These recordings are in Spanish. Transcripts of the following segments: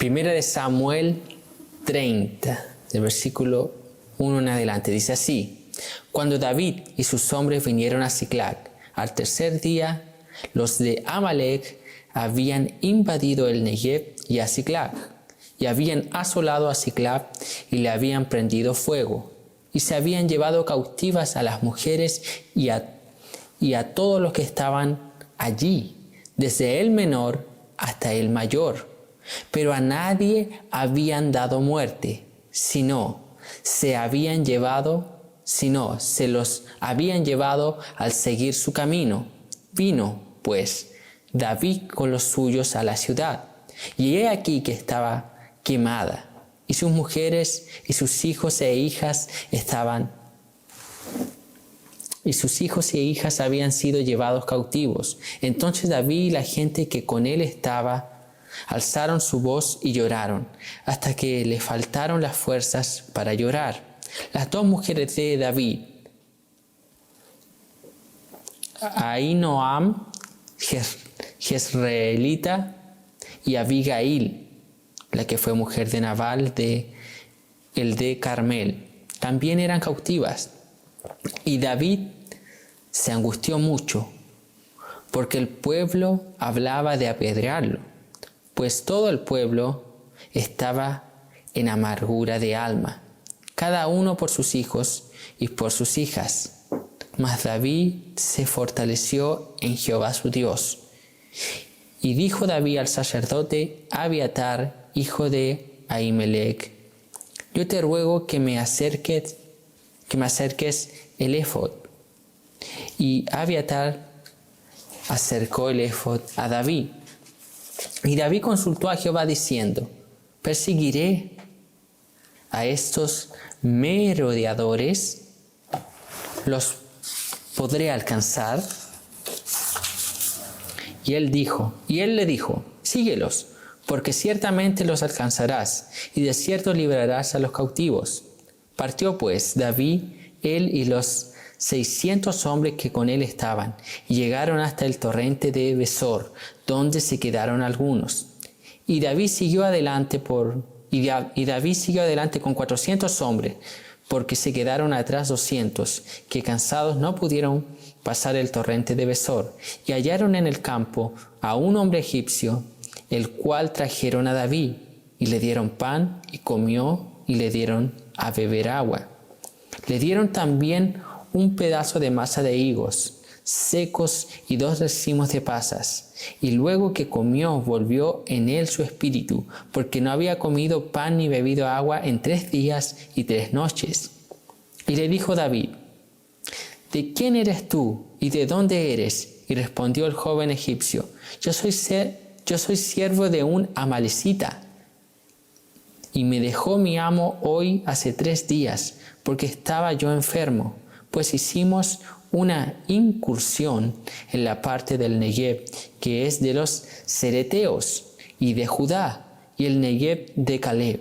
Primera de Samuel 30, del versículo 1 en adelante. Dice así: Cuando David y sus hombres vinieron a Siclag, al tercer día, los de Amalec habían invadido el Negev y a Siclag, y habían asolado a Siclag y le habían prendido fuego, y se habían llevado cautivas a las mujeres y a todos los que estaban allí, desde el menor hasta el mayor. Pero a nadie habían dado muerte, sino se los habían llevado al seguir su camino. Vino, pues, David con los suyos a la ciudad, y he aquí que estaba quemada, y sus mujeres y sus hijos e hijas habían sido llevados cautivos. Entonces David y la gente que con él estaba alzaron su voz y lloraron, hasta que le faltaron las fuerzas para llorar. Las dos mujeres de David, Ahinoam, Jezreelita, y Abigail, la que fue mujer de Nabal de Carmel, también eran cautivas. Y David se angustió mucho, porque el pueblo hablaba de apedrearlo, pues todo el pueblo estaba en amargura de alma, cada uno por sus hijos y por sus hijas. Mas David se fortaleció en Jehová su Dios. Y dijo David al sacerdote Abiatar, hijo de Ahimelech: Yo te ruego que me acerques el éfod. Y Abiatar acercó el éfod a David. Y David consultó a Jehová diciendo: ¿Perseguiré a estos merodeadores? ¿Los podré alcanzar? Y él le dijo: Síguelos, porque ciertamente los alcanzarás, y de cierto librarás a los cautivos. Partió pues David, él y los 600 hombres que con él estaban, y llegaron hasta el torrente de Besor, donde se quedaron algunos. Y David siguió adelante con 400 hombres, porque se quedaron atrás 200, que cansados no pudieron pasar el torrente de Besor. Y hallaron en el campo a un hombre egipcio, el cual trajeron a David, y le dieron pan, y comió, y le dieron a beber agua. Le dieron también un pedazo de masa de higos secos y 2 racimos de pasas. Y luego que comió, volvió en él su espíritu, porque no había comido pan ni bebido agua en 3 días y 3 noches. Y le dijo David: ¿De quién eres tú y de dónde eres? Y respondió el joven egipcio: Yo soy siervo de un amalecita, y me dejó mi amo hoy hace 3 días, porque estaba yo enfermo. Pues hicimos una incursión en la parte del Negev, que es de los cereteos, y de Judá, y el Negev de Caleb,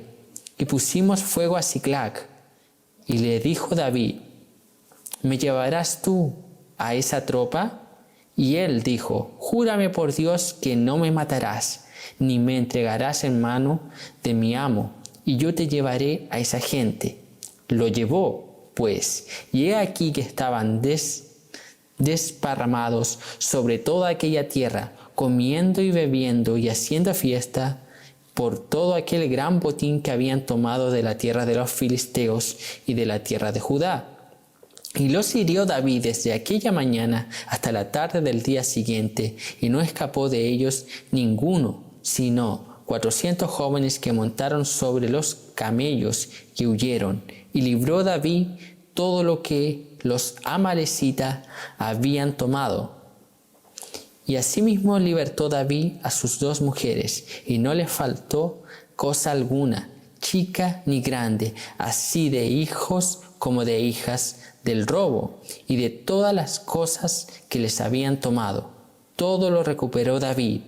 y pusimos fuego a Siclag. Y le dijo David: ¿Me llevarás tú a esa tropa? Y él dijo: Júrame por Dios que no me matarás, ni me entregarás en mano de mi amo, y yo te llevaré a esa gente. Lo llevó pues, y he aquí que estaban desparramados sobre toda aquella tierra, comiendo y bebiendo y haciendo fiesta por todo aquel gran botín que habían tomado de la tierra de los filisteos y de la tierra de Judá. Y los hirió David desde aquella mañana hasta la tarde del día siguiente, y no escapó de ellos ninguno, sino 400 jóvenes que montaron sobre los camellos que huyeron. Y libró David todo lo que los amalecitas habían tomado. Y asimismo libertó David a sus 2 mujeres, y no le faltó cosa alguna, chica ni grande, así de hijos como de hijas, del robo y de todas las cosas que les habían tomado. Todo lo recuperó David.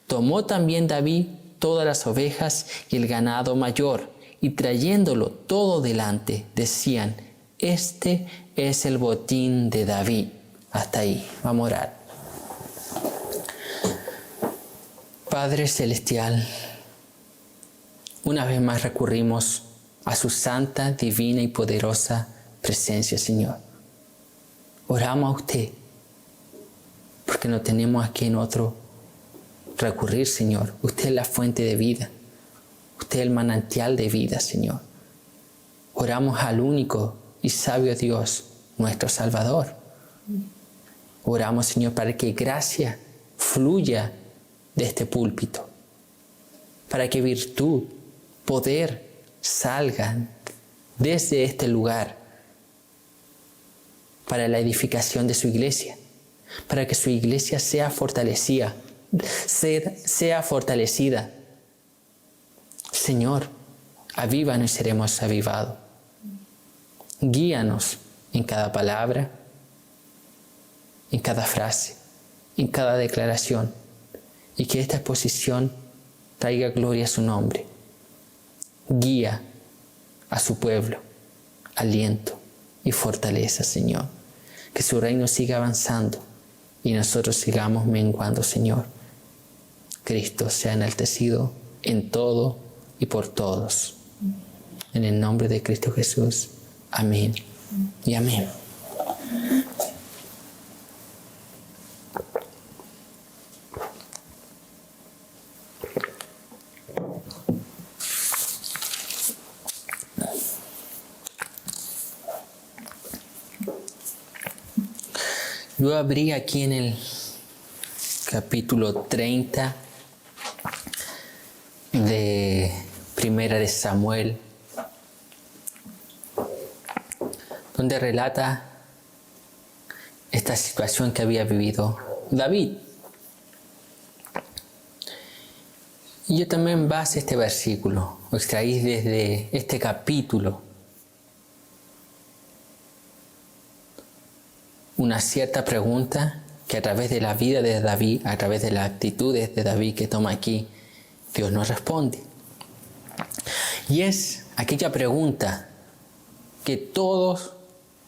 Tomó también David todas las ovejas y el ganado mayor, y trayéndolo todo delante, decían: Este es el botín de David. Hasta ahí, vamos a orar. Padre Celestial, Una vez más recurrimos a su santa, divina y poderosa presencia, Señor. Oramos a usted, porque no tenemos a quien otro recurrir, Señor. Usted es la fuente de vida. Usted es el manantial de vida, Señor. Oramos al único y sabio Dios, nuestro Salvador. Oramos, Señor, para que gracia fluya de este púlpito, para que virtud, poder salgan desde este lugar para la edificación de su iglesia, para que su iglesia sea fortalecida. Señor, avívanos y seremos avivados. Guíanos en cada palabra, en cada frase, en cada declaración, y que esta exposición traiga gloria a su nombre. Guía a su pueblo, aliento y fortaleza, Señor. Que su reino siga avanzando y nosotros sigamos menguando, Señor. Cristo sea enaltecido en todo y por todos. En el nombre de Cristo Jesús. Amén y amén. Yo abrí aquí en el capítulo 30 de Primera de Samuel, donde relata esta situación que había vivido David. Y yo también basé este versículo, lo extraí desde este capítulo, una cierta pregunta que a través de la vida de David, a través de las actitudes de David que toma aquí, Dios nos responde. Y es aquella pregunta que todos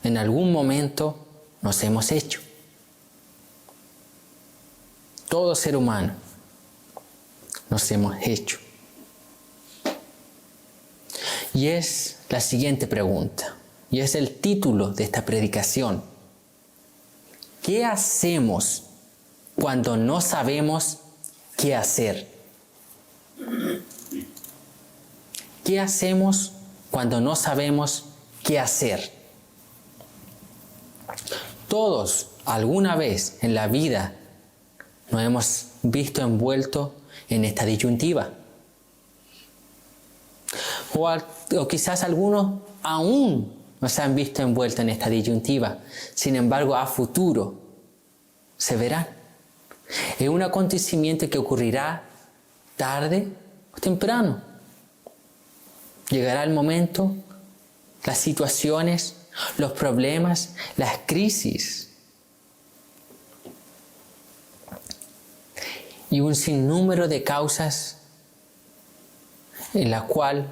en algún momento nos hemos hecho. Todo ser humano nos hemos hecho. Y es la siguiente pregunta, y es el título de esta predicación. ¿Qué hacemos cuando no sabemos qué hacer? ¿Qué hacemos cuando no sabemos qué hacer? Todos alguna vez en la vida nos hemos visto envueltos en esta disyuntiva. O quizás algunos aún no se han visto envueltos en esta disyuntiva. Sin embargo, a futuro se verán. Es un acontecimiento que ocurrirá tarde o temprano. Llegará el momento, las situaciones, los problemas, las crisis y un sinnúmero de causas en las cuales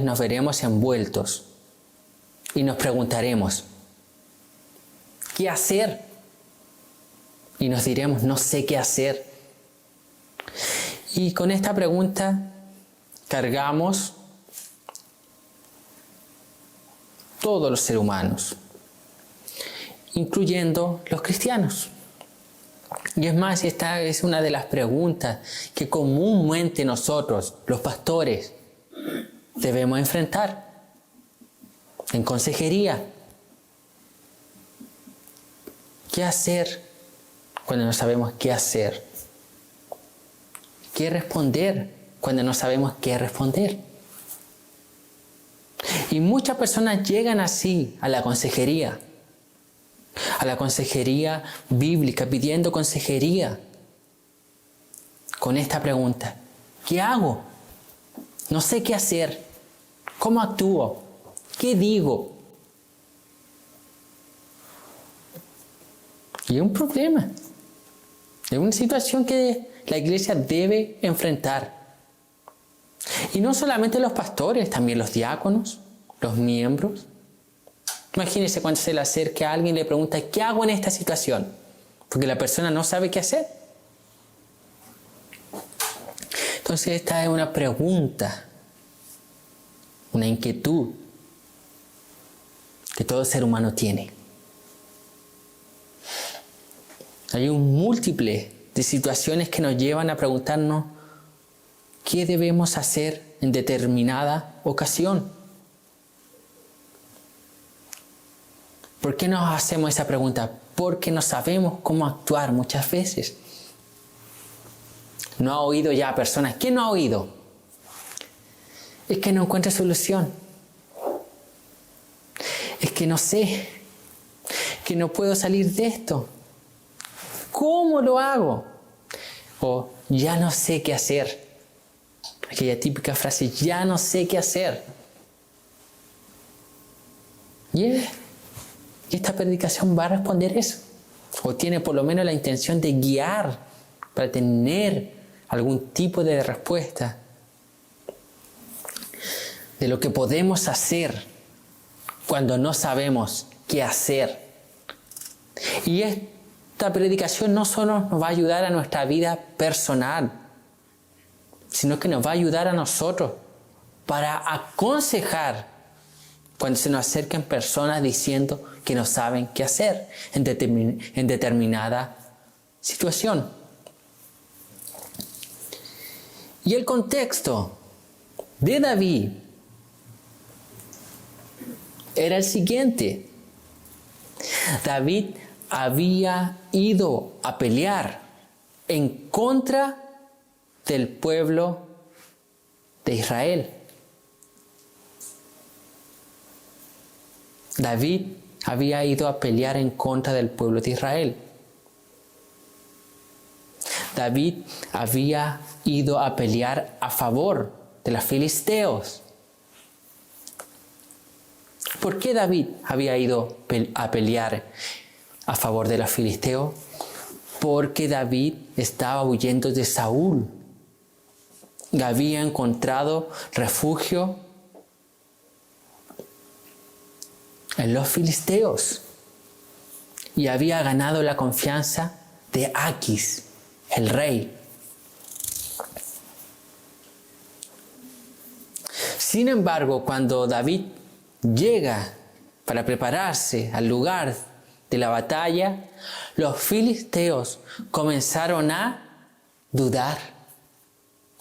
nos veremos envueltos y nos preguntaremos, ¿qué hacer? Y nos diremos, no sé qué hacer. Y con esta pregunta cargamos todos los seres humanos, incluyendo los cristianos. Y es más, esta es una de las preguntas que comúnmente nosotros, los pastores, debemos enfrentar en consejería. ¿Qué hacer cuando no sabemos qué hacer? ¿Qué responder cuando no sabemos qué responder? Y muchas personas llegan así a la consejería bíblica, pidiendo consejería con esta pregunta: ¿qué hago? No sé qué hacer. ¿Cómo actúo? ¿Qué digo? Y es un problema. Es una situación que la iglesia debe enfrentar. Y no solamente los pastores, también los diáconos, los miembros. Imagínense cuando se le acerca a alguien y le pregunta, ¿qué hago en esta situación? Porque la persona no sabe qué hacer. Entonces esta es una pregunta, una inquietud que todo ser humano tiene. Hay un múltiple de situaciones que nos llevan a preguntarnos qué debemos hacer en determinada ocasión. ¿Por qué nos hacemos esa pregunta? Porque no sabemos cómo actuar muchas veces. ¿No ha oído ya a personas? ¿Quién no ha oído? Es que no encuentro solución. Es que no sé, que no puedo salir de esto. ¿Cómo lo hago? O ya no sé qué hacer. Aquella típica frase, ya no sé qué hacer. Y esta predicación va a responder eso. O tiene por lo menos la intención de guiar para tener algún tipo de respuesta de lo que podemos hacer cuando no sabemos qué hacer. Y esta predicación no solo nos va a ayudar a nuestra vida personal, sino que nos va a ayudar a nosotros para aconsejar cuando se nos acerquen personas diciendo que no saben qué hacer en determinada situación. Y el contexto de David era el siguiente. David había ido a pelear en contra del pueblo de Israel. David había ido a pelear en contra del pueblo de Israel. David había ido a pelear a favor de los filisteos. ¿Por qué David había ido a pelear a favor de los filisteos? Porque David estaba huyendo de Saúl. Había encontrado refugio en los filisteos y había ganado la confianza de Aquis, el rey. Sin embargo, cuando David llega para prepararse al lugar de la batalla, los filisteos comenzaron a dudar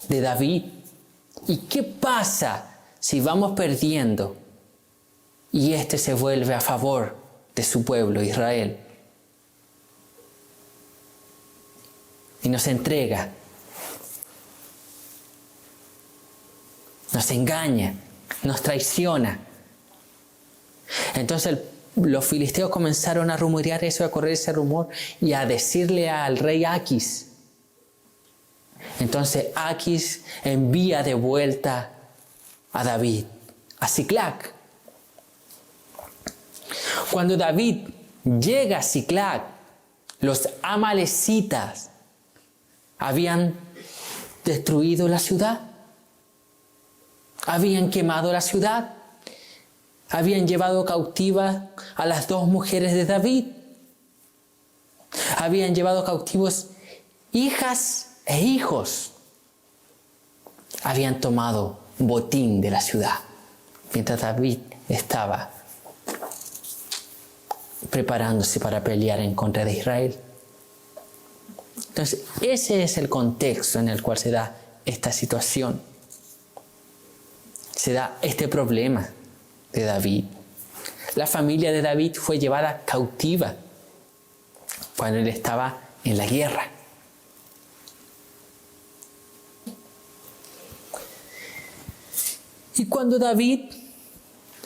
de David. ¿Y qué pasa si vamos perdiendo y este se vuelve a favor de su pueblo, Israel? Y nos entrega, nos engaña, nos traiciona. Entonces los filisteos comenzaron a rumorear eso, a correr ese rumor y a decirle al rey Aquis. Entonces Aquis envía de vuelta a David, a Siclac. Cuando David llega a Siclac, los amalecitas habían destruido la ciudad, habían quemado la ciudad, habían llevado cautivas a las 2 mujeres de David, habían llevado cautivos hijas e hijos, habían tomado botín de la ciudad, mientras David estaba preparándose para pelear en contra de Israel. Entonces, ese es el contexto en el cual se da esta situación. Se da este problema de David. La familia de David fue llevada cautiva cuando él estaba en la guerra. Y cuando David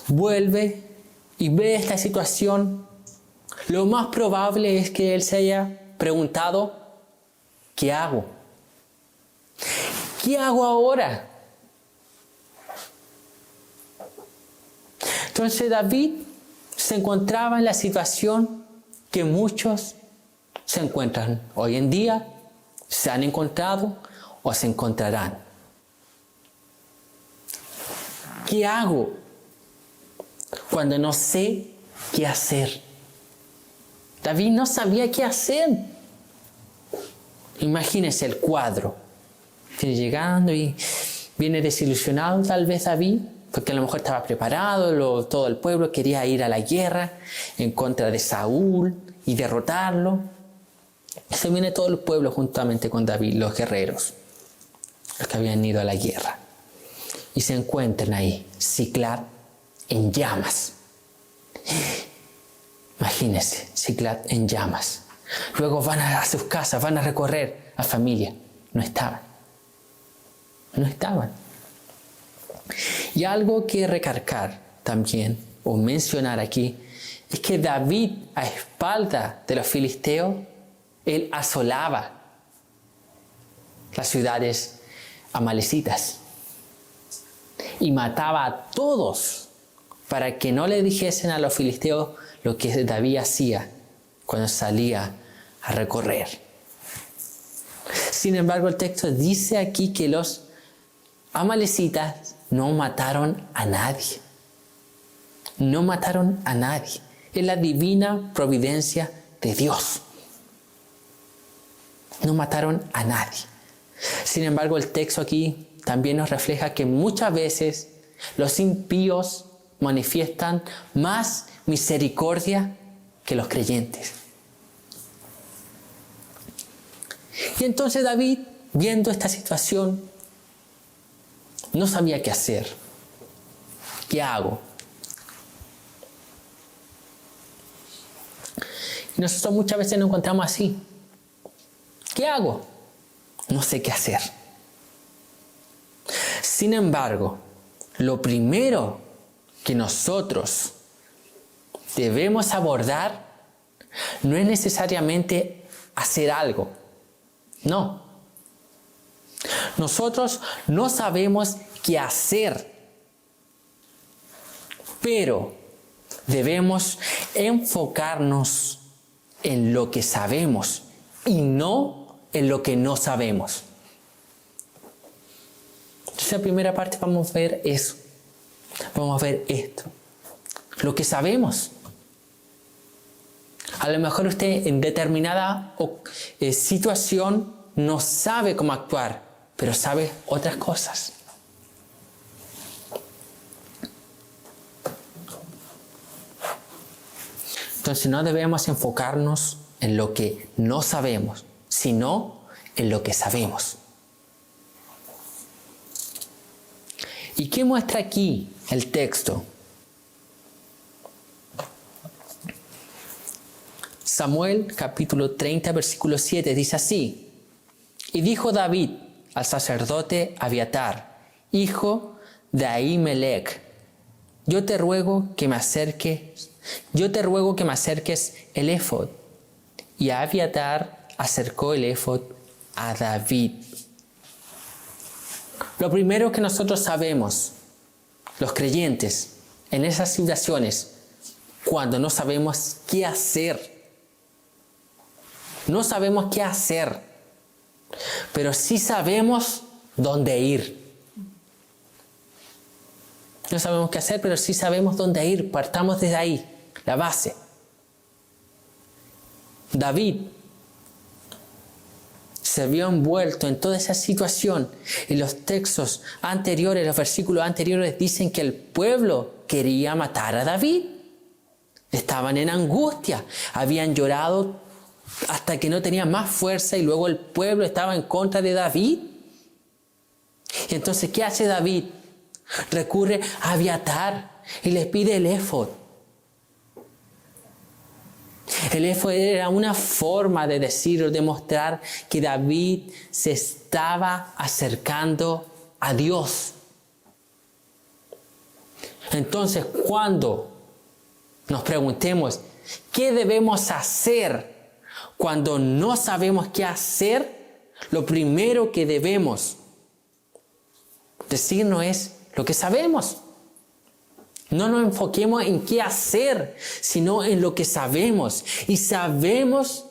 vuelve y ve esta situación, lo más probable es que él se haya preguntado, ¿qué hago? ¿Qué hago ahora? Entonces David se encontraba en la situación que muchos se encuentran hoy en día, se han encontrado o se encontrarán. ¿Qué hago cuando no sé qué hacer? David no sabía qué hacer. Imagínense el cuadro. Viene llegando y viene desilusionado tal vez David, porque a lo mejor estaba preparado, todo el pueblo quería ir a la guerra en contra de Saúl y derrotarlo. Se viene todo el pueblo juntamente con David, los guerreros, los que habían ido a la guerra. Y se encuentran ahí, Siclag en llamas. Imagínense, Siclag en llamas. Luego van a sus casas, van a recorrer a familia. No estaban. No estaban. Y algo que recargar también, o mencionar aquí, es que David, a espalda de los filisteos, él asolaba las ciudades amalecitas y mataba a todos para que no le dijesen a los filisteos lo que David hacía cuando salía a recorrer. Sin embargo, el texto dice aquí que los amalecitas no mataron a nadie. No mataron a nadie. Es la divina providencia de Dios. No mataron a nadie. Sin embargo, el texto aquí también nos refleja que muchas veces los impíos manifiestan más misericordia que los creyentes. Y entonces David, viendo esta situación, no sabía qué hacer. ¿Qué hago? Y nosotros muchas veces nos encontramos así. ¿Qué hago? No sé qué hacer. Sin embargo, lo primero que nosotros debemos abordar no es necesariamente hacer algo. No. Nosotros no sabemos qué hacer, pero debemos enfocarnos en lo que sabemos y no en lo que no sabemos. Entonces, en la primera parte vamos a ver eso. Vamos a ver esto. Lo que sabemos. A lo mejor usted en determinada situación no sabe cómo actuar, pero sabe otras cosas. Entonces no debemos enfocarnos en lo que no sabemos, sino en lo que sabemos. ¿Y qué muestra aquí el texto? Samuel capítulo 30 versículo 7 dice así: y dijo David al sacerdote Abiatar, hijo de Ahimelech, yo te ruego que me acerques el éfod. Y Abiatar acercó el éfod a David. Lo primero que nosotros sabemos, los creyentes, en esas situaciones, cuando no sabemos qué hacer, no sabemos qué hacer, pero sí sabemos dónde ir. No sabemos qué hacer, pero sí sabemos dónde ir. Partamos desde ahí, la base. David se vio envuelto en toda esa situación. Y los textos anteriores, los versículos anteriores dicen que el pueblo quería matar a David. Estaban en angustia, habían llorado hasta que no tenían más fuerza y luego el pueblo estaba en contra de David. Y entonces, ¿qué hace David? Recurre a Abiatar y le pide el éfod. El éfod era una forma de decir o demostrar que David se estaba acercando a Dios. Entonces, cuando nos preguntemos qué debemos hacer cuando no sabemos qué hacer, lo primero que debemos decirnos es lo que sabemos. No nos enfoquemos en qué hacer, sino en lo que sabemos. Y sabemos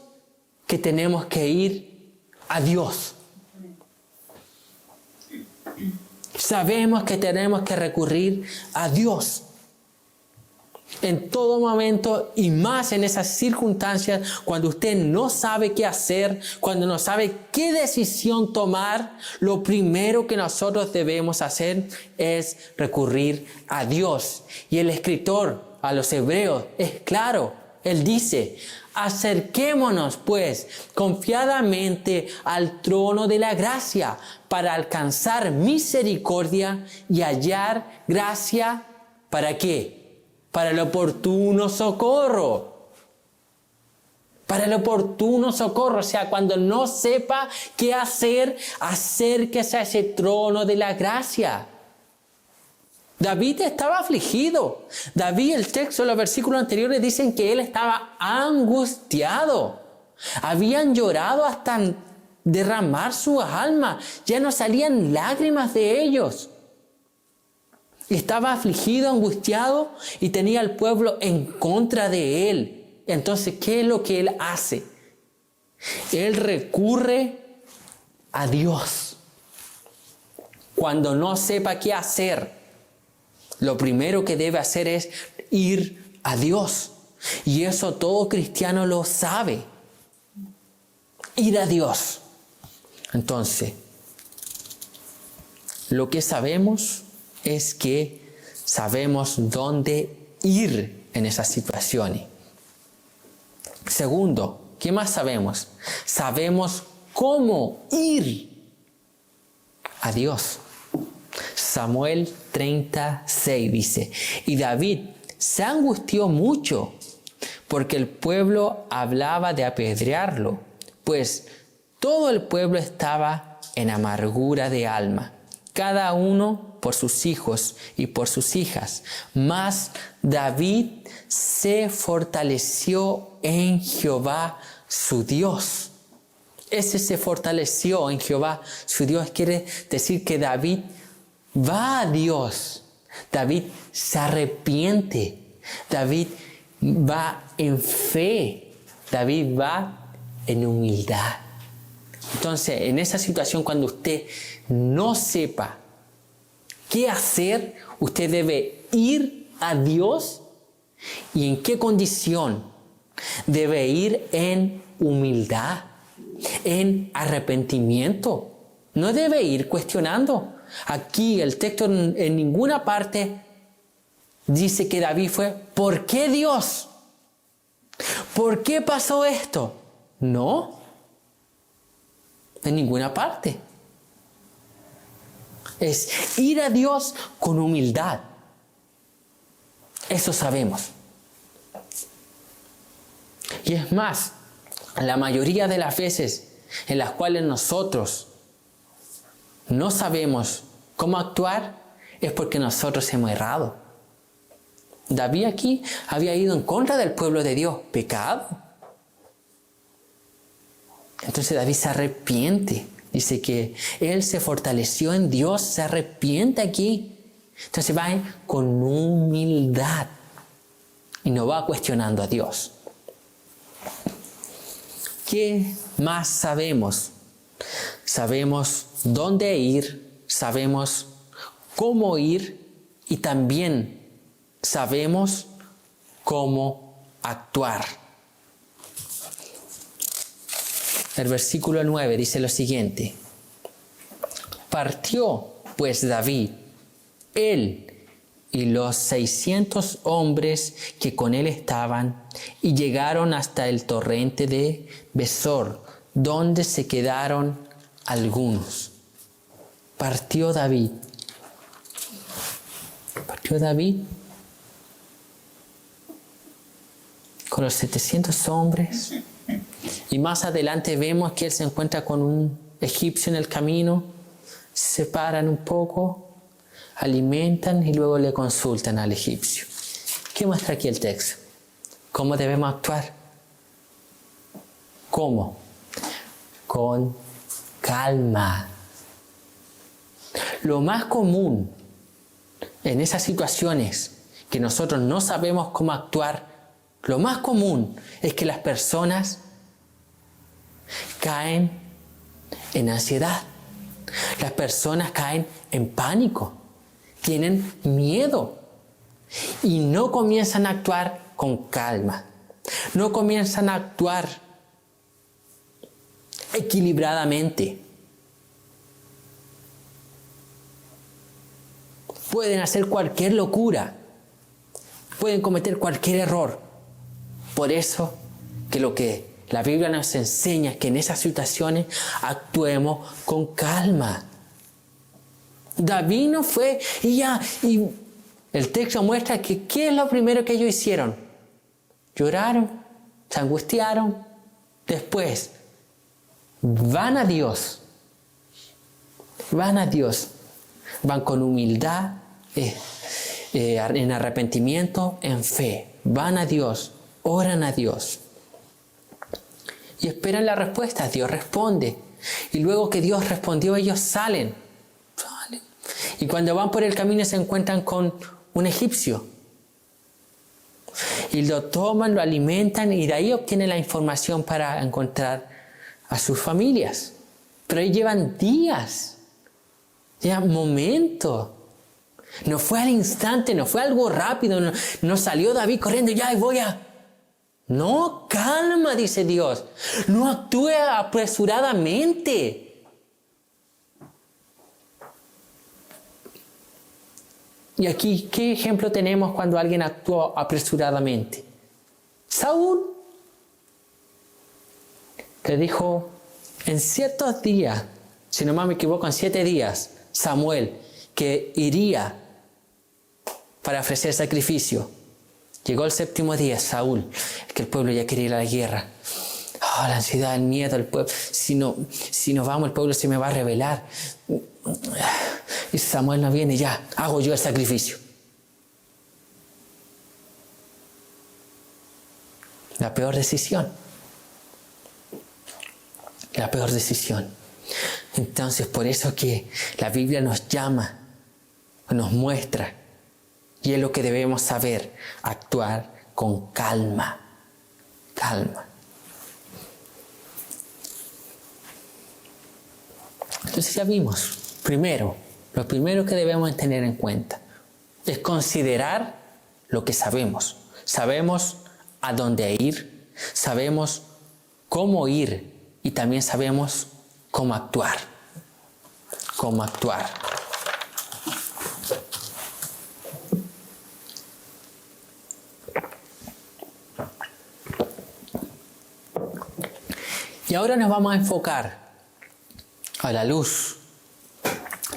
que tenemos que ir a Dios. Sabemos que tenemos que recurrir a Dios. En todo momento y más en esas circunstancias cuando usted no sabe qué hacer, cuando no sabe qué decisión tomar, lo primero que nosotros debemos hacer es recurrir a Dios. Y el escritor a los hebreos es claro, él dice: acerquémonos pues confiadamente al trono de la gracia para alcanzar misericordia y hallar gracia. ¿Para qué? Para el oportuno socorro. Para el oportuno socorro. O sea, cuando no sepa qué hacer, acérquese a ese trono de la gracia. David estaba afligido. David, el texto, los versículos anteriores dicen que él estaba angustiado. Habían llorado hasta derramar su alma. Ya no salían lágrimas de ellos. Estaba afligido, angustiado y tenía al pueblo en contra de él. Entonces, ¿qué es lo que él hace? Él recurre a Dios. Cuando no sepa qué hacer, lo primero que debe hacer es ir a Dios. Y eso todo cristiano lo sabe. Ir a Dios. Entonces, lo que sabemos es que sabemos dónde ir en esas situaciones. Segundo, ¿qué más sabemos? Sabemos cómo ir a Dios. Samuel 36 dice: y David se angustió mucho porque el pueblo hablaba de apedrearlo, pues todo el pueblo estaba en amargura de alma, cada uno por sus hijos y por sus hijas. Mas David se fortaleció en Jehová su Dios. Ese se fortaleció en Jehová su Dios quiere decir que David va a Dios. David se arrepiente. David va en fe. David va en humildad. Entonces, en esa situación, cuando usted no sepa qué hacer, usted debe ir a Dios. ¿Y en qué condición? Debe ir en humildad, en arrepentimiento. No debe ir cuestionando. Aquí el texto en ninguna parte dice que David fue: ¿por qué Dios? ¿Por qué pasó esto? No, en ninguna parte. Es ir a Dios con humildad. Eso sabemos. Y es más, la mayoría de las veces en las cuales nosotros no sabemos cómo actuar es porque nosotros hemos errado. David aquí había ido en contra del pueblo de Dios, pecado. Entonces David se arrepiente. Dice que él se fortaleció en Dios, se arrepiente aquí. Entonces va con humildad y no va cuestionando a Dios. ¿Qué más sabemos? Sabemos dónde ir, sabemos cómo ir y también sabemos cómo actuar. El versículo 9 dice lo siguiente: partió pues David, él y los 600 hombres que con él estaban, y llegaron hasta el torrente de Besor, donde se quedaron algunos. Partió David. Partió David con los 700 hombres. Y más adelante vemos que él se encuentra con un egipcio en el camino. Se separan un poco, alimentan y luego le consultan al egipcio. ¿Qué muestra aquí el texto? ¿Cómo debemos actuar? ¿Cómo? Con calma. Lo más común en esas situaciones que nosotros no sabemos cómo actuar, lo más común es que las personas caen en ansiedad. Las personas caen en pánico. Tienen miedo. y no comienzan a actuar con calma, no comienzan a actuar equilibradamente, pueden hacer cualquier locura, pueden cometer cualquier error. Por eso que lo que la Biblia nos enseña es que en esas situaciones actuemos con calma. David no fue y el texto muestra que ¿qué es lo primero que ellos hicieron? Lloraron, se angustiaron, después van a Dios, van con humildad, en arrepentimiento, en fe, van a Dios, oran a Dios y esperan la respuesta. Dios responde, y luego que Dios respondió, ellos salen. Y cuando van por el camino se encuentran con un egipcio. Y lo toman, lo alimentan y de ahí obtienen la información para encontrar a sus familias. Pero ahí llevan días, llevan momentos. No fue al instante, no fue algo rápido, no salió David corriendo, ya voy a... No, calma, dice Dios. No actúe apresuradamente. Y aquí, ¿qué ejemplo tenemos cuando alguien actuó apresuradamente? Saúl, que dijo, en ciertos días, si no me equivoco, en 7 días, Samuel, que iría para ofrecer sacrificio. Llegó el 7º día, Saúl, que el pueblo ya quería ir a la guerra. La ansiedad, el miedo, el pueblo. Si nos vamos, el pueblo se me va a rebelar. Y Samuel no viene, ya, hago yo el sacrificio. La peor decisión. La peor decisión. Entonces, por eso que la Biblia nos llama, nos muestra, y es lo que debemos saber, actuar con calma. Calma. Entonces ya vimos, lo primero que debemos tener en cuenta es considerar lo que sabemos. Sabemos a dónde ir, sabemos cómo ir y también sabemos cómo actuar. Cómo actuar. Y ahora nos vamos a enfocar a la luz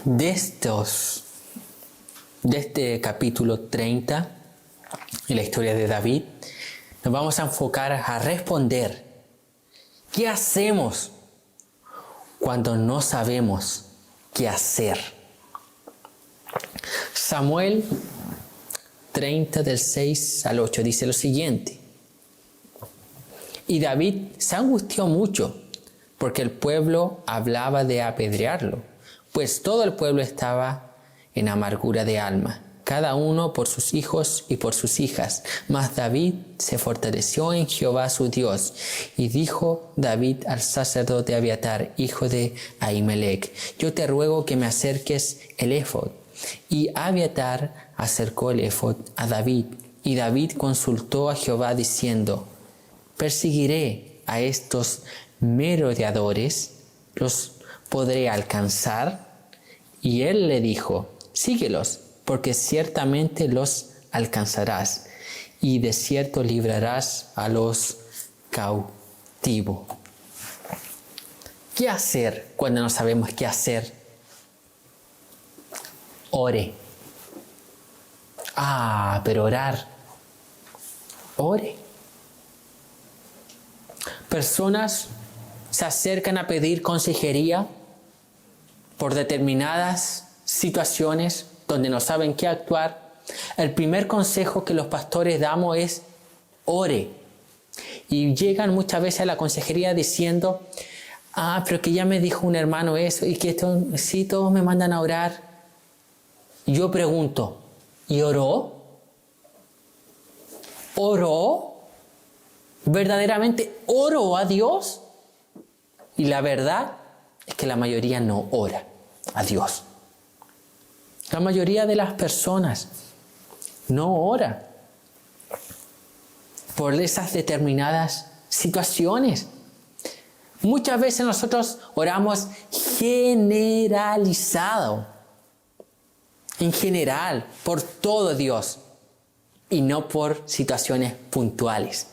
de este capítulo 30 en la historia de David. Nos vamos a enfocar a responder. ¿Qué hacemos cuando no sabemos qué hacer? Samuel 30 del 6 al 8 dice lo siguiente. Y David se angustió mucho porque el pueblo hablaba de apedrearlo, pues todo el pueblo estaba en amargura de alma, cada uno por sus hijos y por sus hijas. Mas David se fortaleció en Jehová su Dios. Y dijo David al sacerdote Abiatar, hijo de Ahimelech, yo te ruego que me acerques el éfod. Y Abiatar acercó el éfod a David. Y David consultó a Jehová diciendo, ¿perseguiré a estos merodeadores? ¿Los podré alcanzar? Y él le dijo, síguelos, porque ciertamente los alcanzarás, y de cierto librarás a los cautivos. ¿Qué hacer cuando no sabemos qué hacer? Ore. Pero orar. Ore. Personas se acercan a pedir consejería por determinadas situaciones donde no saben qué actuar. El primer consejo que los pastores damos es ore. Y llegan muchas veces a la consejería diciendo, pero que ya me dijo un hermano eso, y que sí, todos me mandan a orar. Yo pregunto, ¿y oró? ¿Oró? ¿Verdaderamente oró a Dios? Y la verdad es que la mayoría no ora a Dios. La mayoría de las personas no ora por esas determinadas situaciones. Muchas veces nosotros oramos generalizado, en general, por todo Dios, y no por situaciones puntuales.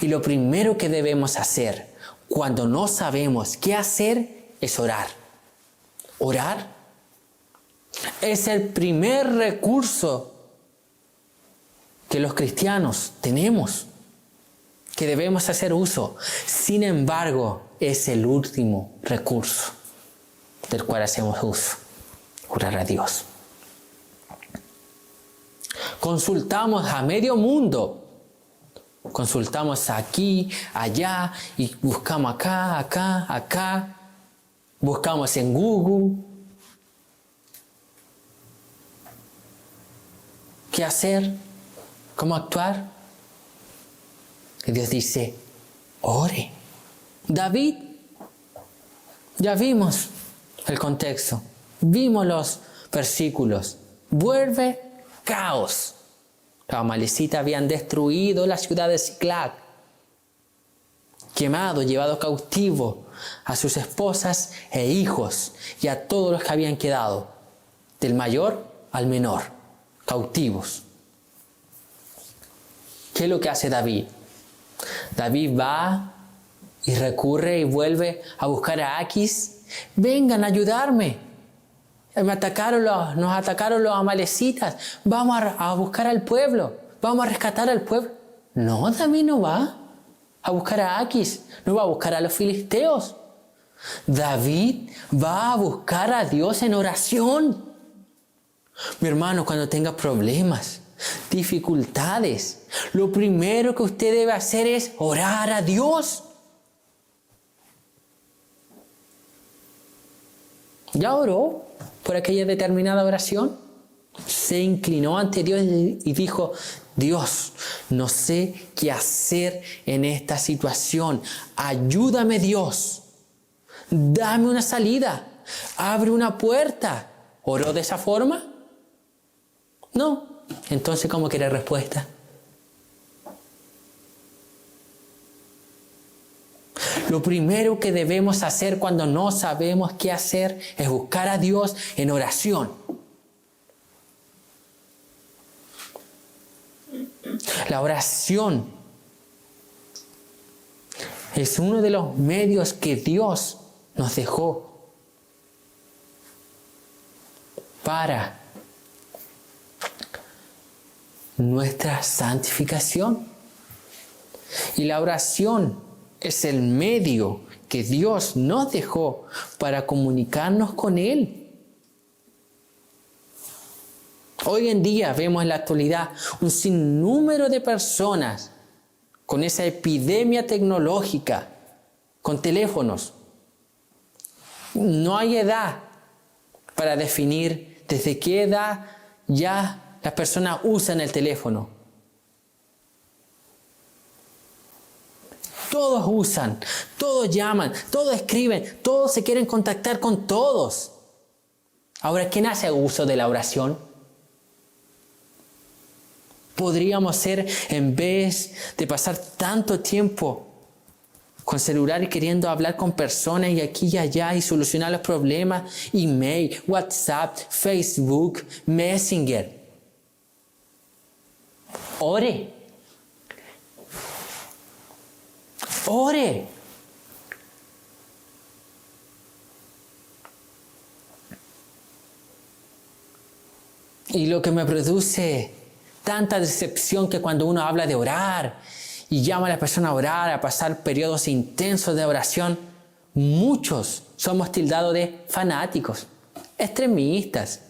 Y lo primero que debemos hacer cuando no sabemos qué hacer es orar. Orar es el primer recurso que los cristianos tenemos, que debemos hacer uso. Sin embargo, es el último recurso del cual hacemos uso. Orar a Dios. Consultamos a medio mundo. Consultamos aquí, allá, y buscamos acá. Buscamos en Google. ¿Qué hacer? ¿Cómo actuar? Y Dios dice, ore. David, ya vimos el contexto, vimos los versículos. Vuelve caos. Los amalecitas habían destruido la ciudad de Siclag, quemado, llevado cautivo a sus esposas e hijos y a todos los que habían quedado, del mayor al menor, cautivos. ¿Qué es lo que hace David? David va y recurre y vuelve a buscar a Aquis. Vengan a ayudarme. Nos atacaron los amalecitas. Vamos a buscar al pueblo. Vamos a rescatar al pueblo. No, David no va a buscar a Aquis. No va a buscar a los filisteos. David va a buscar a Dios en oración. Mi hermano, cuando tenga problemas, dificultades, lo primero que usted debe hacer es orar a Dios. ¿Ya oró por aquella determinada oración? Se inclinó ante Dios y dijo, Dios, no sé qué hacer en esta situación. Ayúdame, Dios. Dame una salida. Abre una puerta. ¿Oró de esa forma? No. Entonces, ¿cómo quiere respuesta? Lo primero que debemos hacer cuando no sabemos qué hacer es buscar a Dios en oración. La oración es uno de los medios que Dios nos dejó para nuestra santificación. Y la oración es el medio que Dios nos dejó para comunicarnos con Él. Hoy en día vemos en la actualidad un sinnúmero de personas con esa epidemia tecnológica, con teléfonos. No hay edad para definir desde qué edad ya las personas usan el teléfono. Todos usan, todos llaman, todos escriben, todos se quieren contactar con todos. Ahora, ¿quién hace uso de la oración? Podríamos ser, en vez de pasar tanto tiempo con celular y queriendo hablar con personas y aquí y allá y solucionar los problemas, email, WhatsApp, Facebook, Messenger. Ore. Ore. Y lo que me produce tanta decepción que cuando uno habla de orar y llama a la persona a orar, a pasar periodos intensos de oración, muchos somos tildados de fanáticos, extremistas.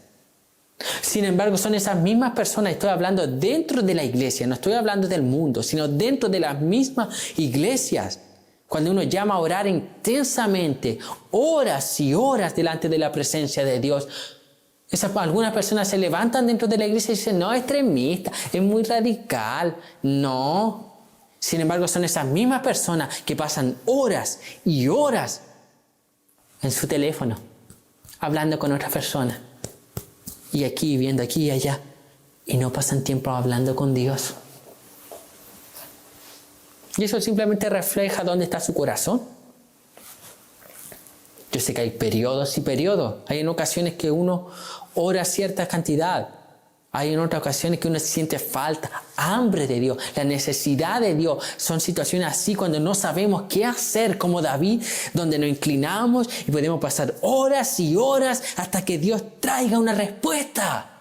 Sin embargo, son esas mismas personas, estoy hablando dentro de la iglesia, no estoy hablando del mundo, sino dentro de las mismas iglesias. Cuando uno llama a orar intensamente, horas y horas delante de la presencia de Dios, algunas personas se levantan dentro de la iglesia y dicen, no, es extremista, es muy radical. No. Sin embargo, son esas mismas personas que pasan horas y horas en su teléfono, hablando con otras personas. Y aquí, viendo aquí y allá. y no pasan tiempo hablando con Dios. Y eso simplemente refleja dónde está su corazón. Yo sé que hay periodos y periodos. Hay en ocasiones que uno ora cierta cantidad. Hay en otras ocasiones que uno siente falta, hambre de Dios, la necesidad de Dios. Son situaciones así cuando no sabemos qué hacer, como David, donde nos inclinamos y podemos pasar horas y horas hasta que Dios traiga una respuesta.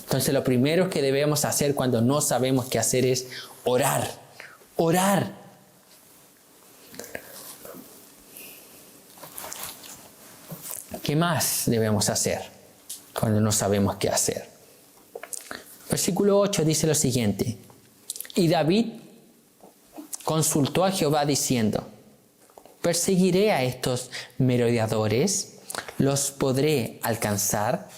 Entonces lo primero que debemos hacer cuando no sabemos qué hacer es orar. Orar. ¿Qué más debemos hacer cuando no sabemos qué hacer? Versículo 8 dice lo siguiente. Y David consultó a Jehová diciendo, ¿perseguiré a estos merodeadores? ¿Los podré alcanzar?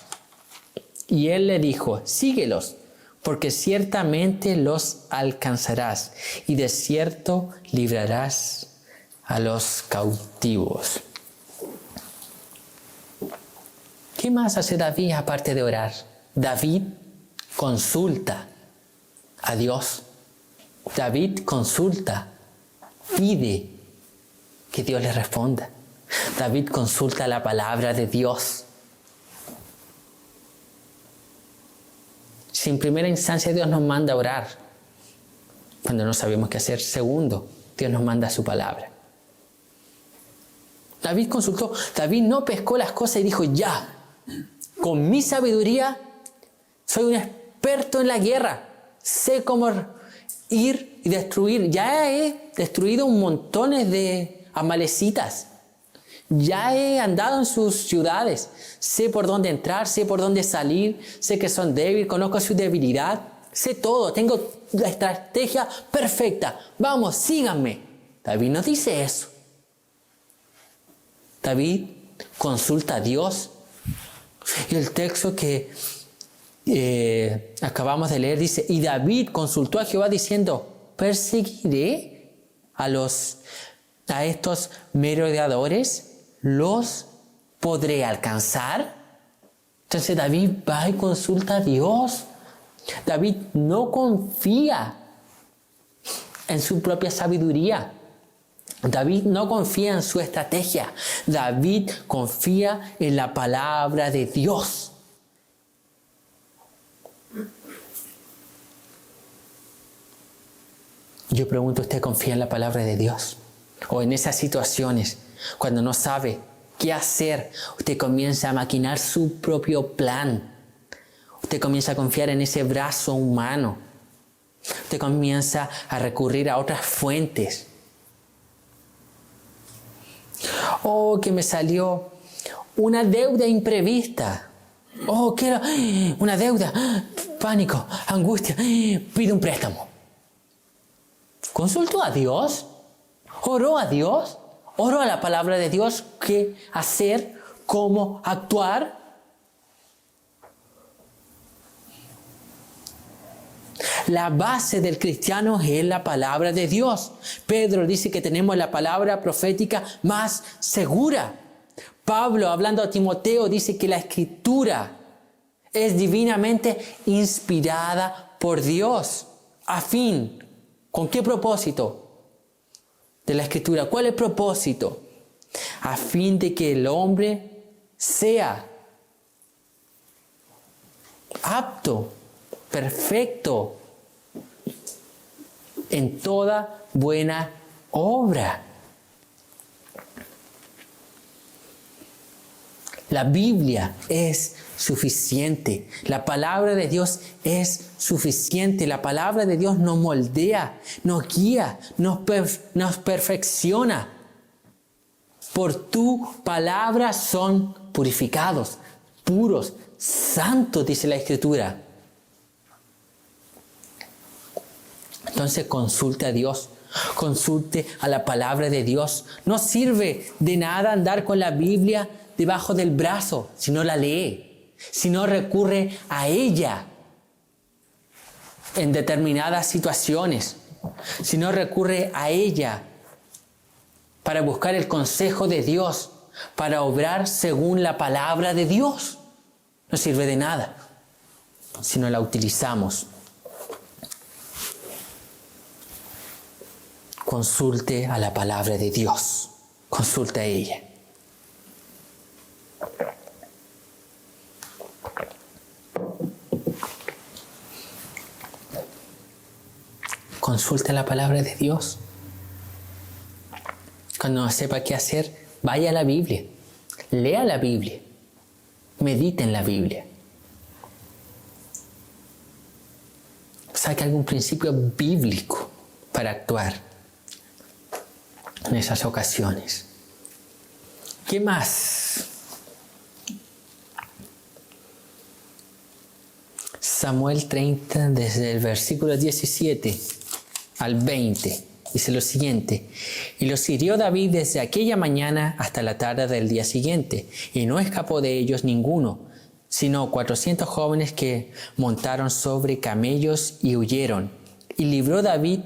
Y él le dijo, síguelos, porque ciertamente los alcanzarás, y de cierto librarás a los cautivos. ¿Qué más hace David aparte de orar? David consulta a Dios. David consulta, pide que Dios le responda. David consulta la palabra de Dios. Si en primera instancia Dios nos manda a orar, cuando no sabemos qué hacer. Segundo, Dios nos manda su palabra. David consultó. David no pescó las cosas y dijo, ya, con mi sabiduría soy un experto en la guerra. Sé cómo ir y destruir. Ya he destruido un montón de amalecitas. Ya he andado en sus ciudades, sé por dónde entrar, sé por dónde salir, sé que son débiles, conozco su debilidad, sé todo, tengo la estrategia perfecta. Vamos, síganme. David no dice eso. David consulta a Dios. Y el texto que acabamos de leer dice, y David consultó a Jehová diciendo, ¿perseguiré a estos merodeadores? ¿Los podré alcanzar? Entonces David va y consulta a Dios. David no confía en su propia sabiduría. David no confía en su estrategia. David confía en la palabra de Dios. Yo pregunto, ¿usted confía en la palabra de Dios? O en esas situaciones, cuando no sabe qué hacer, usted comienza a maquinar su propio plan. Usted comienza a confiar en ese brazo humano. Usted comienza a recurrir a otras fuentes. Oh, que me salió una deuda imprevista. Oh, quiero una deuda. Pánico, angustia. Pido un préstamo. ¿Consultó a Dios? ¿Oró a Dios? ¿Oró a la palabra de Dios? ¿Qué hacer? ¿Cómo actuar? La base del cristiano es la palabra de Dios. Pedro dice que tenemos la palabra profética más segura. Pablo, hablando a Timoteo, dice que la Escritura es divinamente inspirada por Dios. ¿A fin? ¿Con qué propósito? De la Escritura. ¿Cuál es el propósito? A fin de que el hombre sea apto, perfecto en toda buena obra. La Biblia es suficiente. La palabra de Dios es suficiente. La palabra de Dios nos moldea, nos guía, nos perfecciona. Por tu palabra son purificados, puros, santos, dice la Escritura. Entonces consulte a Dios, consulte a la palabra de Dios. No sirve de nada andar con la Biblia debajo del brazo si no la lee, si no recurre a ella en determinadas situaciones, si no recurre a ella para buscar el consejo de Dios, para obrar según la palabra de Dios. No sirve de nada si no la utilizamos. Consulte a la palabra de Dios. Consulte a ella. Consulte la palabra de Dios. Cuando no sepa qué hacer, vaya a la Biblia. Lea la Biblia. Medite en la Biblia. Saque algún principio bíblico para actuar en esas ocasiones. ¿Qué más? Samuel 30, desde el versículo 17 al 20, dice lo siguiente: y los hirió David desde aquella mañana hasta la tarde del día siguiente, y no escapó de ellos ninguno, sino 400 jóvenes que montaron sobre camellos y huyeron. Y libró David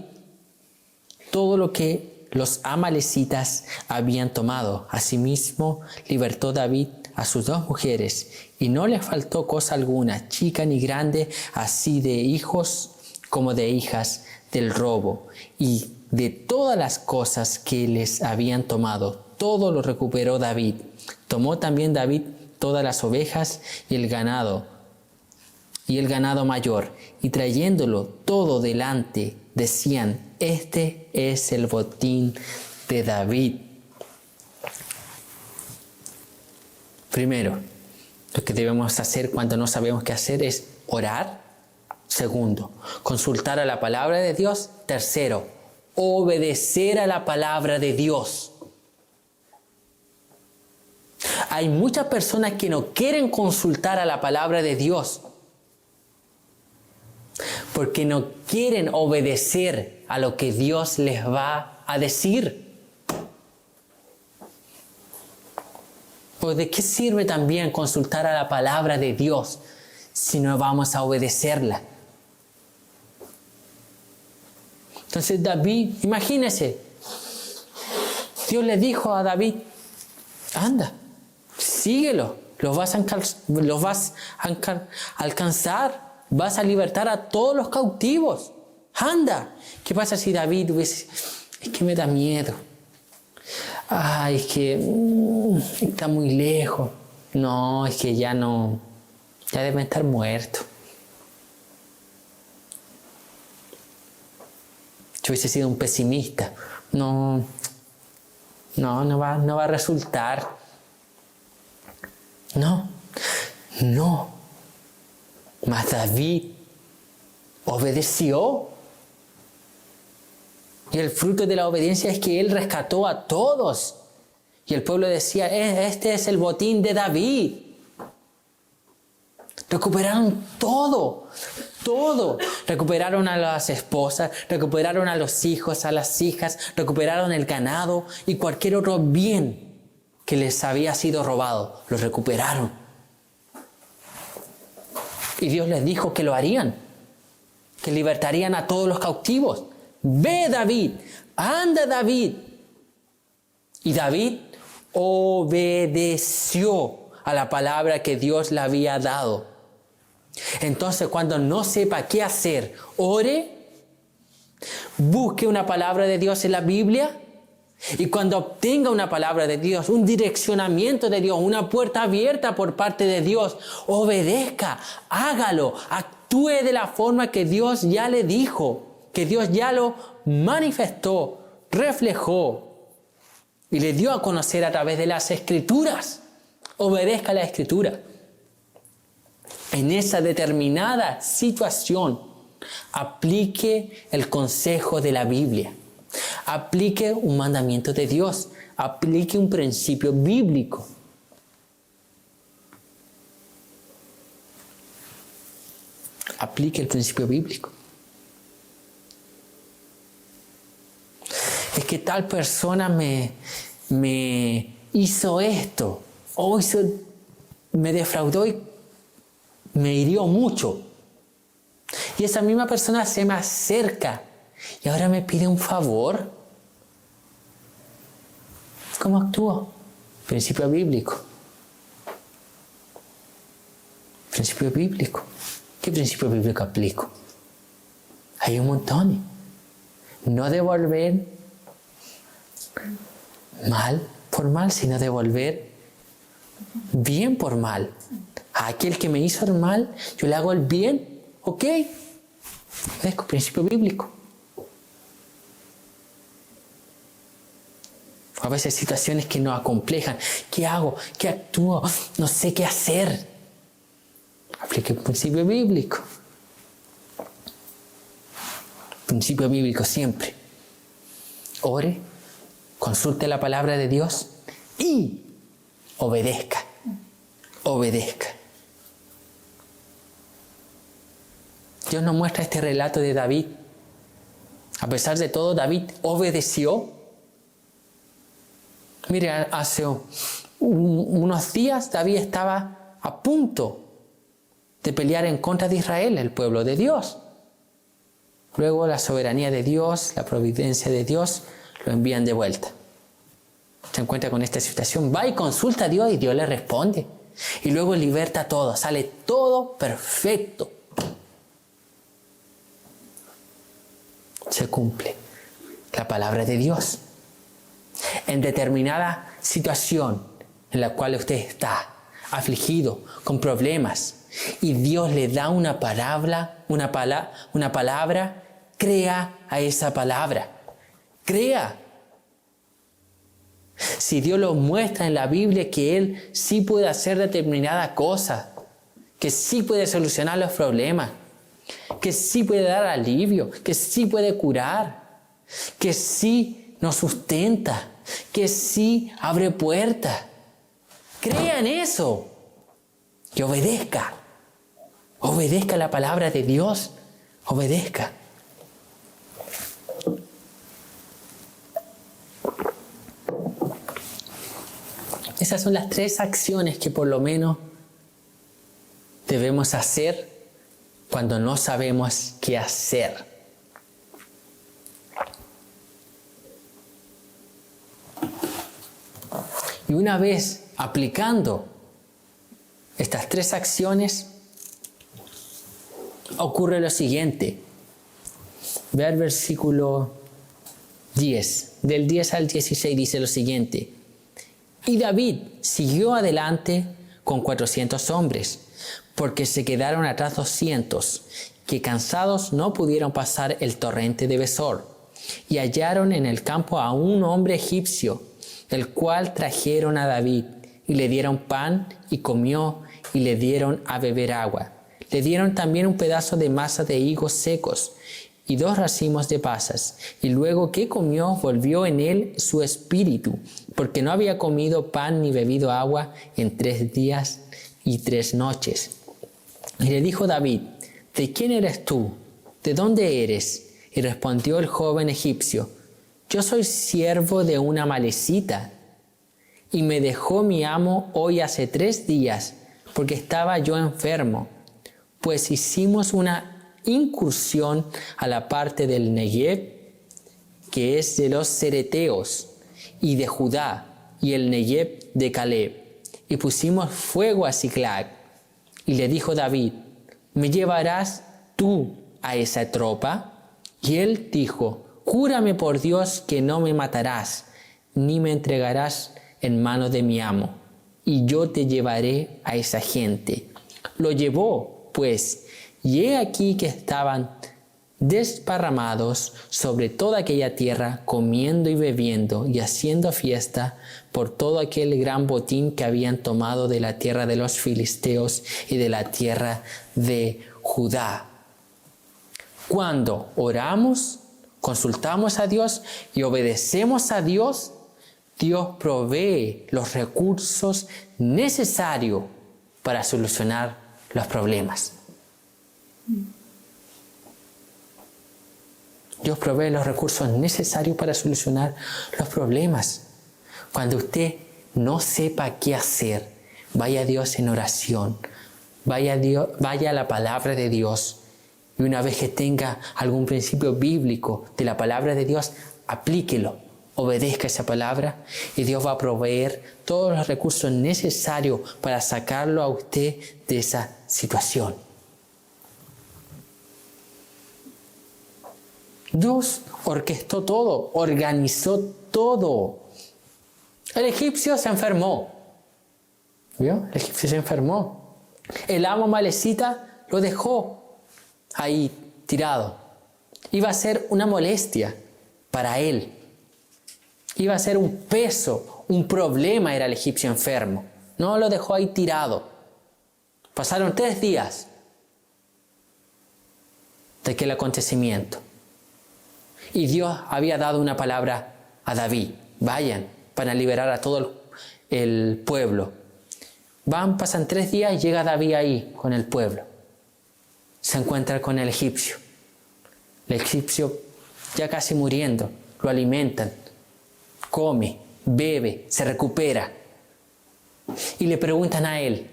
todo lo que los amalecitas habían tomado. Asimismo, libertó David a sus 2 mujeres, y no les faltó cosa alguna, chica ni grande, así de hijos como de hijas, del robo. Y de todas las cosas que les habían tomado, todo lo recuperó David. Tomó también David todas las ovejas y el ganado mayor, y trayéndolo todo delante, decían: este es el botín de David. Primero, lo que debemos hacer cuando no sabemos qué hacer es orar. Segundo, consultar a la palabra de Dios. Tercero, obedecer a la palabra de Dios. Hay muchas personas que no quieren consultar a la palabra de Dios porque no quieren obedecer a lo que Dios les va a decir. Pues ¿de qué sirve también consultar a la palabra de Dios si no vamos a obedecerla? Entonces David, imagínese, Dios le dijo a David: anda, síguelo, los vas a alcanzar, vas a libertar a todos los cautivos. Anda. ¿Qué pasa si David hubiese: es que me da miedo, ay, es que está muy lejos, no, es que ya debe estar muerto? Yo hubiese sido un pesimista. No va a resultar. No. Mas David obedeció. Y el fruto de la obediencia es que él rescató a todos. Y el pueblo decía: este es el botín de David. Recuperaron todo. Recuperaron a las esposas, recuperaron a los hijos, a las hijas, recuperaron el ganado y cualquier otro bien que les había sido robado. Lo recuperaron. Y Dios les dijo que lo harían, que libertarían a todos los cautivos. Ve, David, anda, David. Y David obedeció a la palabra que Dios le había dado. Entonces, cuando no sepa qué hacer, ore, busque una palabra de Dios en la Biblia, y cuando obtenga una palabra de Dios, un direccionamiento de Dios, una puerta abierta por parte de Dios, obedezca, hágalo, actúe de la forma que Dios ya le dijo, que Dios ya lo manifestó, reflejó y le dio a conocer a través de las Escrituras. Obedezca la Escritura. En esa determinada situación, aplique el consejo de la Biblia. Aplique un mandamiento de Dios. Aplique un principio bíblico. Aplique el principio bíblico. Es que tal persona me hizo esto, o me defraudó y me hirió mucho. Y esa misma persona se me acerca y ahora me pide un favor. ¿Cómo actúo? Principio bíblico. Principio bíblico. ¿Qué principio bíblico aplico? Hay un montón. No devolver mal por mal, sino devolver bien por mal. A aquel que me hizo el mal, yo le hago el bien. ¿Ok? Es principio bíblico. A veces situaciones que nos acomplejan. ¿Qué hago? ¿Qué actúo? No sé qué hacer. Aplique el principio bíblico. Principio bíblico siempre. Ore, consulte la palabra de Dios y obedezca. Obedezca. Dios nos muestra este relato de David. A pesar de todo, David obedeció. Mire, hace unos días David estaba a punto de pelear en contra de Israel, el pueblo de Dios. Luego la soberanía de Dios, la providencia de Dios, lo envían de vuelta. Se encuentra con esta situación, va y consulta a Dios y Dios le responde. Y luego liberta todo, sale todo perfecto. Se cumple la palabra de Dios. En determinada situación en la cual usted está afligido, con problemas, y Dios le da una palabra, crea a esa palabra. Crea. Si Dios lo muestra en la Biblia que Él sí puede hacer determinada cosa, que sí puede solucionar los problemas, que sí puede dar alivio, que sí puede curar, que sí nos sustenta, que sí abre puertas. Crea en eso. Y obedezca. Obedezca la palabra de Dios. Obedezca. Esas son las 3 acciones que por lo menos debemos hacer cuando no sabemos qué hacer. Y una vez aplicando estas 3 acciones, ocurre lo siguiente. Ve al versículo 10. Del 10 al 16 dice lo siguiente. Y David siguió adelante con 400 hombres, porque se quedaron atrás 200, que cansados no pudieron pasar el torrente de Besor. Y hallaron en el campo a un hombre egipcio, el cual trajeron a David, y le dieron pan, y comió, y le dieron a beber agua. Le dieron también un pedazo de masa de higos secos, y 2 racimos de pasas. Y luego que comió, volvió en él su espíritu, porque no había comido pan ni bebido agua en 3 días y 3 noches. Y le dijo David, ¿de quién eres tú? ¿De dónde eres? Y respondió el joven egipcio, yo soy siervo de una amalecita, y me dejó mi amo hoy hace 3 días, porque estaba yo enfermo. Pues hicimos una incursión a la parte del Negev, que es de los cereteos, y de Judá, y el Negev de Caleb, y pusimos fuego a Siclag. Y le dijo David, ¿me llevarás tú a esa tropa? Y él dijo, júrame por Dios que no me matarás, ni me entregarás en manos de mi amo, y yo te llevaré a esa gente. Lo llevó, pues, y he aquí que estaban desparramados sobre toda aquella tierra, comiendo y bebiendo y haciendo fiesta por todo aquel gran botín que habían tomado de la tierra de los filisteos y de la tierra de Judá. Cuando oramos, consultamos a Dios y obedecemos a Dios, Dios provee los recursos necesarios para solucionar los problemas. Dios provee los recursos necesarios para solucionar los problemas. Cuando usted no sepa qué hacer, vaya a Dios en oración, vaya a la palabra de Dios, y una vez que tenga algún principio bíblico de la palabra de Dios, aplíquelo obedezca esa palabra y Dios va a proveer todos los recursos necesarios para sacarlo a usted de esa situación. Dios orquestó todo, organizó todo. El egipcio se enfermó. ¿Vio? El egipcio se enfermó. El amo malecita lo dejó ahí tirado. Iba a ser una molestia para él. Iba a ser un peso, un problema era el egipcio enfermo. No lo dejó ahí tirado. Pasaron 3 días de aquel acontecimiento. Y Dios había dado una palabra a David. Vayan para liberar a todo el pueblo. Pasan 3 días y llega David ahí con el pueblo. Se encuentra con el egipcio. El egipcio ya casi muriendo. Lo alimentan. Come, bebe, se recupera. Y le preguntan a él.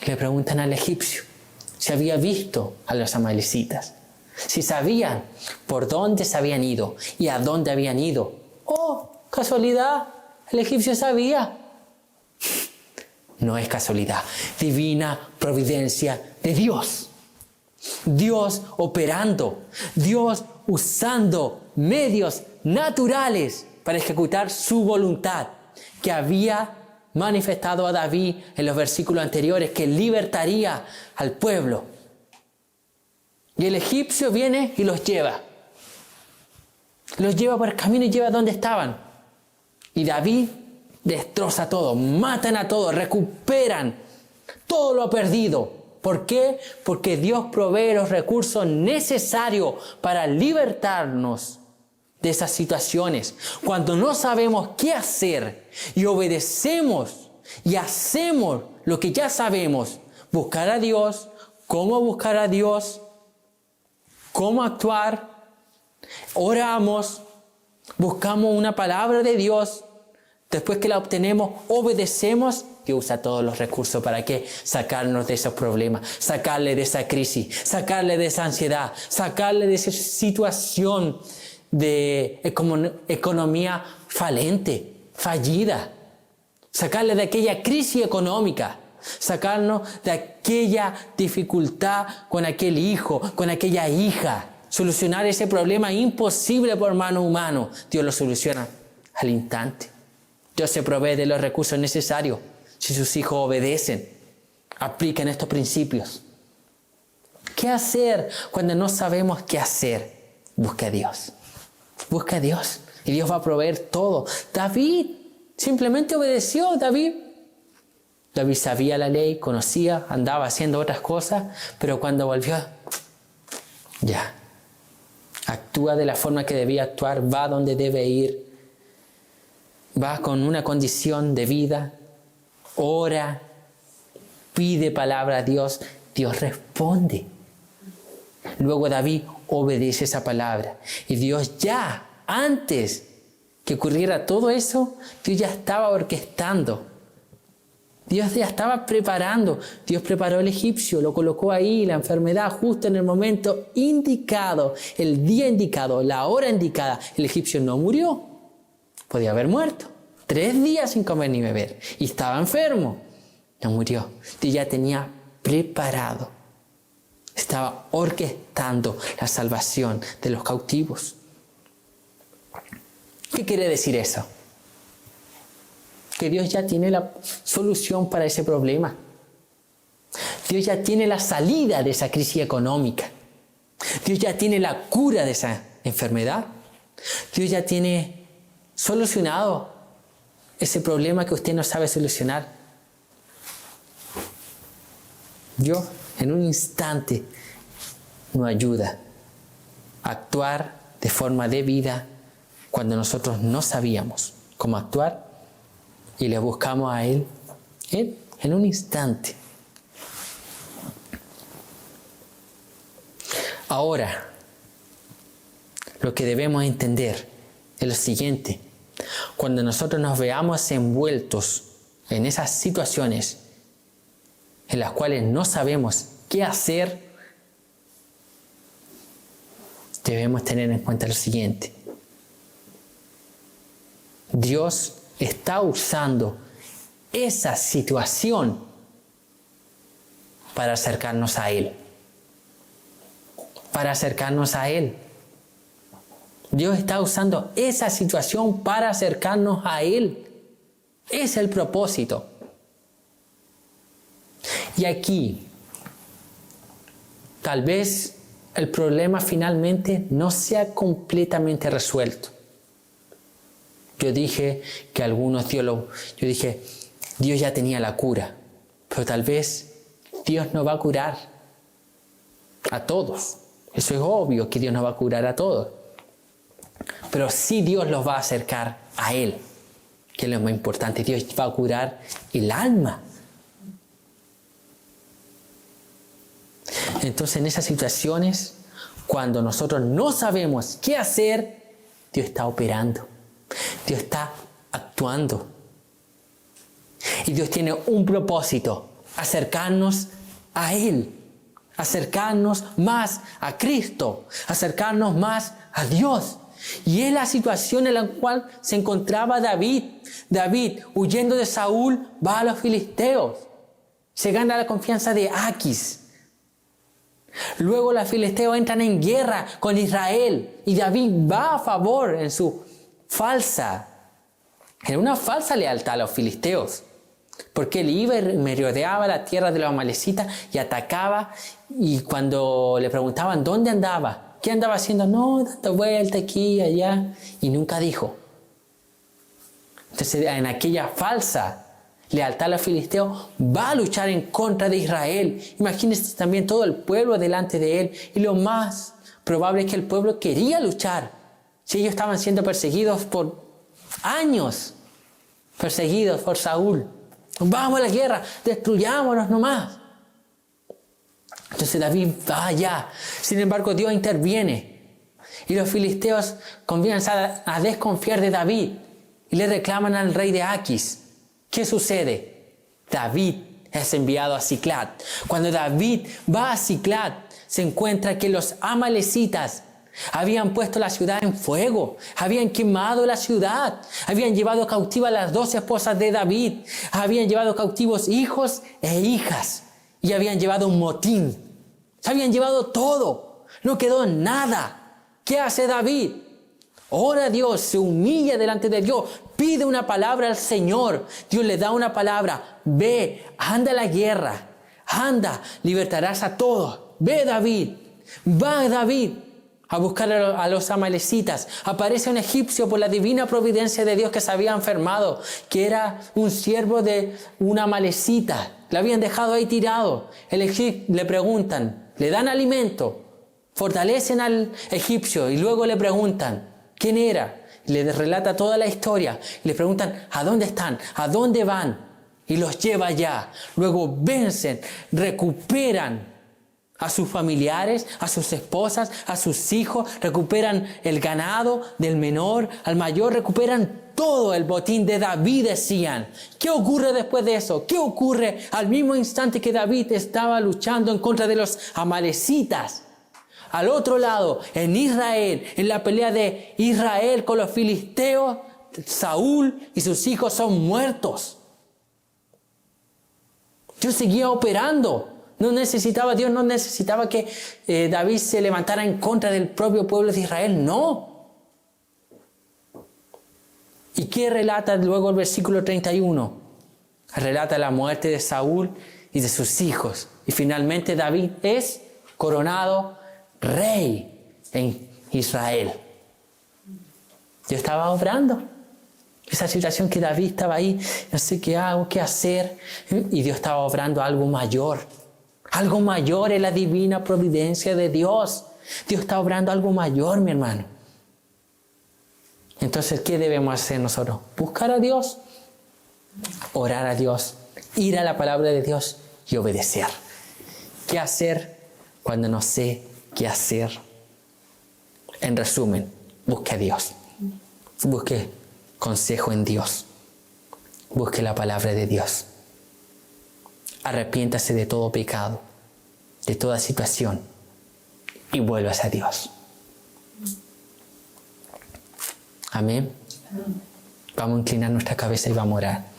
Le preguntan al egipcio si había visto a los amalecitas. Si sabían por dónde se habían ido y a dónde habían ido. ¡Oh, casualidad! El egipcio sabía. No es casualidad. Divina providencia de Dios. Dios operando. Dios usando medios naturales para ejecutar su voluntad que había manifestado a David en los versículos anteriores, que libertaría al pueblo. Y el egipcio viene y los lleva. Los lleva por el camino y lleva donde estaban. Y David destroza todo, matan a todos, recuperan todo lo perdido. ¿Por qué? Porque Dios provee los recursos necesarios para libertarnos de esas situaciones. Cuando no sabemos qué hacer y obedecemos y hacemos lo que ya sabemos, buscar a Dios, cómo buscar a Dios, cómo actuar, oramos, buscamos una palabra de Dios, después que la obtenemos, obedecemos, Dios usa todos los recursos para ¿qué? Sacarnos de esos problemas, sacarle de esa crisis, sacarle de esa ansiedad, sacarle de esa situación de economía falente, fallida, sacarle de aquella crisis económica, sacarnos de aquella dificultad con aquel hijo, con aquella hija, solucionar ese problema imposible por mano humana. Dios lo soluciona al instante. Dios se provee de los recursos necesarios si sus hijos obedecen, aplican estos principios. ¿Qué hacer cuando no sabemos qué hacer? Busca a Dios. Busca a Dios y Dios va a proveer todo. David simplemente obedeció. David sabía la ley, conocía, andaba haciendo otras cosas, pero cuando volvió, ya, actúa de la forma que debía actuar, va donde debe ir, va con una condición de vida, ora, pide palabra a Dios, Dios responde. Luego David obedece esa palabra y Dios ya, antes que ocurriera todo eso, Dios ya estaba orquestando. Dios ya estaba preparando. Dios preparó al egipcio, lo colocó ahí, la enfermedad justo en el momento indicado, el día indicado, la hora indicada. El egipcio no murió. Podía haber muerto. 3 días sin comer ni beber. Y estaba enfermo. No murió. Dios ya tenía preparado. Estaba orquestando la salvación de los cautivos. ¿Qué quiere decir eso? Que Dios ya tiene la solución para ese problema. Dios ya tiene la salida de esa crisis económica. Dios ya tiene la cura de esa enfermedad. Dios ya tiene solucionado ese problema que usted no sabe solucionar. Dios en un instante nos ayuda a actuar de forma debida cuando nosotros no sabíamos cómo actuar y le buscamos a Él en un instante. Ahora, lo que debemos entender es lo siguiente. Cuando nosotros nos veamos envueltos en esas situaciones en las cuales no sabemos qué hacer, debemos tener en cuenta lo siguiente. Dios está usando esa situación para acercarnos a Él. Para acercarnos a Él. Dios está usando esa situación para acercarnos a Él. Es el propósito. Y aquí, tal vez el problema finalmente no sea completamente resuelto. Yo dije que algunos yo dije, Dios ya tenía la cura, pero tal vez Dios no va a curar a todos. Eso es obvio que Dios no va a curar a todos. Pero sí Dios los va a acercar a Él, que es lo más importante. Dios va a curar el alma. Entonces, en esas situaciones, cuando nosotros no sabemos qué hacer, Dios está operando. Dios está actuando. Y Dios tiene un propósito: acercarnos a Él. Acercarnos más a Cristo. Acercarnos más a Dios. Y es la situación en la cual se encontraba David. David, huyendo de Saúl, va a los filisteos. Se gana la confianza de Aquis. Luego los filisteos entran en guerra con Israel. Y David va a favor en una falsa lealtad a los filisteos. Porque él iba y merodeaba la tierra de los amalecitas y atacaba. Y cuando le preguntaban dónde andaba, ¿qué andaba haciendo? No, dando vuelta aquí y allá. Y nunca dijo. Entonces, en aquella falsa lealtad a los filisteos, va a luchar en contra de Israel. Imagínense también todo el pueblo delante de él. Y lo más probable es que el pueblo quería luchar. Si ellos estaban siendo perseguidos por años, perseguidos por Saúl. Vamos a la guerra, destruyámonos nomás. Entonces David va allá. Sin embargo, Dios interviene. Y los filisteos comienzan a desconfiar de David. Y le reclaman al rey de Aquis. ¿Qué sucede? David es enviado a Siclag. Cuando David va a Siclag, se encuentra que los amalecitas habían puesto la ciudad en fuego, habían quemado la ciudad, habían llevado cautiva a las 2 esposas de David, habían llevado cautivos hijos e hijas y habían llevado un motín. Se habían llevado todo, no quedó nada. ¿Qué hace David? Ora a Dios, se humilla delante de Dios, pide una palabra al Señor. Dios le da una palabra: ve, anda a la guerra, anda, libertarás a todos. Ve David, va David a buscar a los amalecitas. Aparece un egipcio por la divina providencia de Dios que se había enfermado, que era un siervo de una amalecita. Le habían dejado ahí tirado. Le preguntan, le dan alimento, fortalecen al egipcio y luego le preguntan quién era. Le relata toda la historia. Le preguntan a dónde están, a dónde van, y los lleva allá. Luego vencen, recuperan a sus familiares, a sus esposas, a sus hijos, recuperan el ganado del menor al mayor, recuperan todo el botín de David, decían. ¿Qué ocurre después de eso? ¿Qué ocurre al mismo instante que David estaba luchando en contra de los amalecitas? Al otro lado, en Israel, en la pelea de Israel con los filisteos, Saúl y sus hijos son muertos. Dios seguía operando. Dios no necesitaba que David se levantara en contra del propio pueblo de Israel. No. ¿Y qué relata luego el versículo 31? Relata la muerte de Saúl y de sus hijos. Y finalmente David es coronado rey en Israel. Dios estaba obrando. Esa situación que David estaba ahí, no sé qué hago, qué hacer. Y Dios estaba obrando algo mayor. Algo mayor es la divina providencia de Dios. Dios está obrando algo mayor, mi hermano. Entonces, ¿qué debemos hacer nosotros? Buscar a Dios, orar a Dios, ir a la palabra de Dios y obedecer. ¿Qué hacer cuando no sé qué hacer? En resumen, busque a Dios. Busque consejo en Dios. Busque la palabra de Dios. Arrepiéntase de todo pecado, de toda situación y vuelvas a Dios. Amén. Vamos a inclinar nuestra cabeza y vamos a orar.